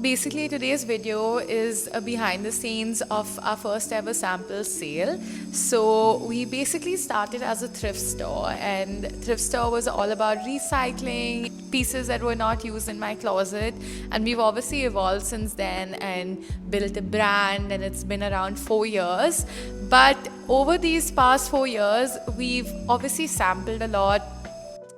Basically, today's video is a behind the scenes of our first ever sample sale. So we basically started as a thrift store, and thrift store was all about recycling pieces that were not used in my closet. And we've obviously evolved since then and built a brand, and it's been around 4 years. But over these past 4 years, we've obviously sampled a lot.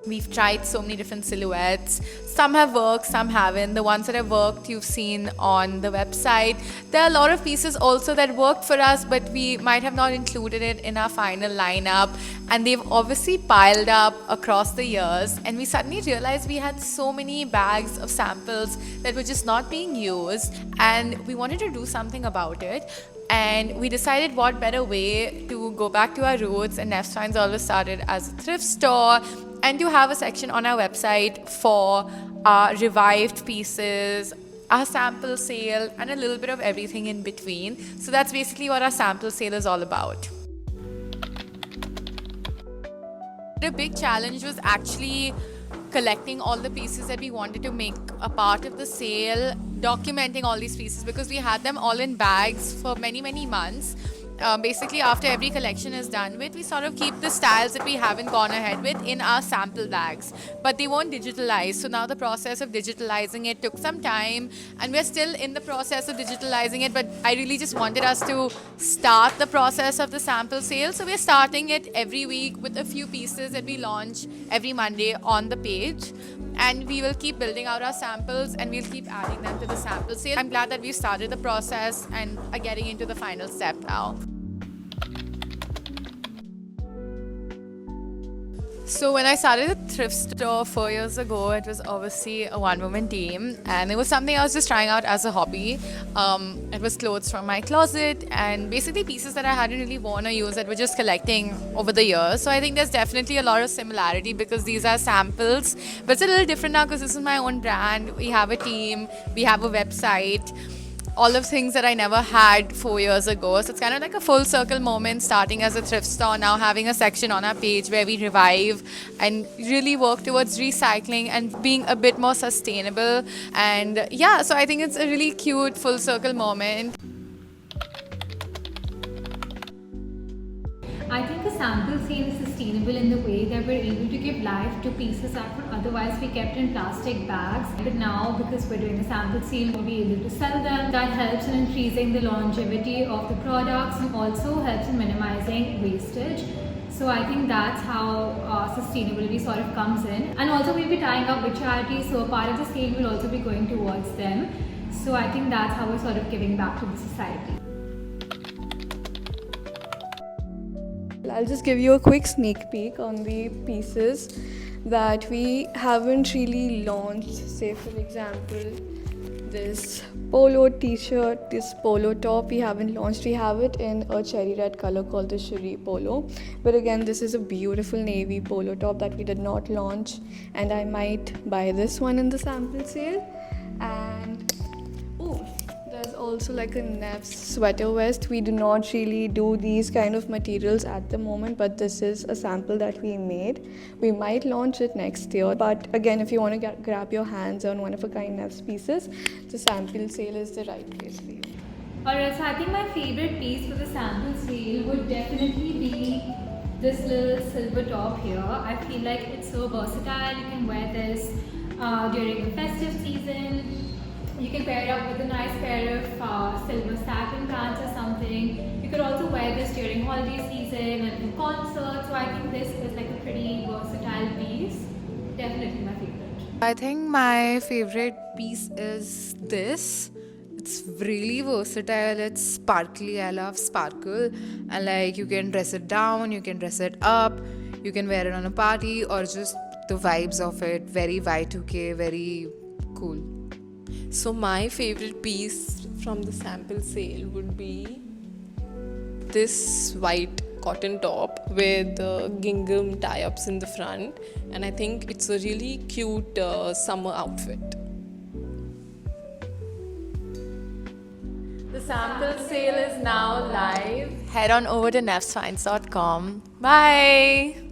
We've tried so many different silhouettes. Some have worked, some haven't. The ones that have worked, you've seen on the website. There are a lot of pieces also that worked for us, but we might have not included it in our final lineup. And they've obviously piled up across the years. And we suddenly realized we had so many bags of samples that were just not being used. And we wanted to do something about it. And we decided what better way to go back to our roots, and Neffs Finds always started as a thrift store, and to have a section on our website for our revived pieces, our sample sale, and a little bit of everything in between. So that's basically what our sample sale is all about. The big challenge was actually collecting all the pieces that we wanted to make a part of the sale, documenting all these pieces because we had them all in bags for many months. Basically, after every collection is done with, we sort of keep the styles that we haven't gone ahead with in our sample bags, but they weren't digitalized. So now the process of digitalizing it took some time, and we're still in the process of digitalizing it, but I really just wanted us to start the process of the sample sale. So we're starting it every week with a few pieces that we launch every Monday on the page. And we will keep building out our samples, and we'll keep adding them to the sample sale. I'm glad that we started the process and are getting into the final step now. So when I started a thrift store 4 years ago, it was obviously a one-woman team, and it was something I was just trying out as a hobby. It was clothes from my closet and basically pieces that I hadn't really worn or used that were just collecting over the years. So I think there's definitely a lot of similarity because these are samples, but it's a little different now because this is my own brand. We have a team, we have a website, all of things that I never had 4 years ago. So it's kind of like a full circle moment, starting as a thrift store, now having a section on our page where we revive and really work towards recycling and being a bit more sustainable. And yeah, so I think it's a really cute full circle moment. I think the sample sale is sustainable in the way that we're able to give life to pieces that would otherwise be kept in plastic bags. But now, because we're doing a sample sale, we'll be able to sell them. That helps in increasing the longevity of the products and also helps in minimizing wastage. So I think that's how sustainability sort of comes in. And also we'll be tying up with charities, so a part of the sale will also be going towards them. So I think that's how we're sort of giving back to the society. I'll just give you a quick sneak peek on the pieces that we haven't really launched. Say for example, this polo t-shirt, this polo top we haven't launched. We have it in a cherry red color called the Cherie polo. But again, this is a beautiful navy polo top that we did not launch, and I might buy this one in the sample sale. And there's also like a Neffs sweater vest. We do not really do these kind of materials at the moment, but this is a sample that we made. We might launch it next year, but again, if you want to grab your hands on one of a kind Neffs pieces, the sample sale is the right place for you. Alright, so I think my favorite piece for the sample sale would definitely be this little silver top here. I feel like it's so versatile. You can wear this during the festive season. You can pair it up with a nice pair of silver satin pants or something. You could also wear this during holiday season and in concerts. So I think this is like a pretty versatile piece. Definitely my favorite. I think my favorite piece is this. It's really versatile, it's sparkly. I love sparkle, and like you can dress it down, you can dress it up, you can wear it on a party, or just the vibes of it. Very Y2K, very cool. So my favorite piece from the sample sale would be this white cotton top with gingham tie-ups in the front, and I think it's a really cute summer outfit. The sample sale is now live. Head on over to neffsfinds.com. Bye!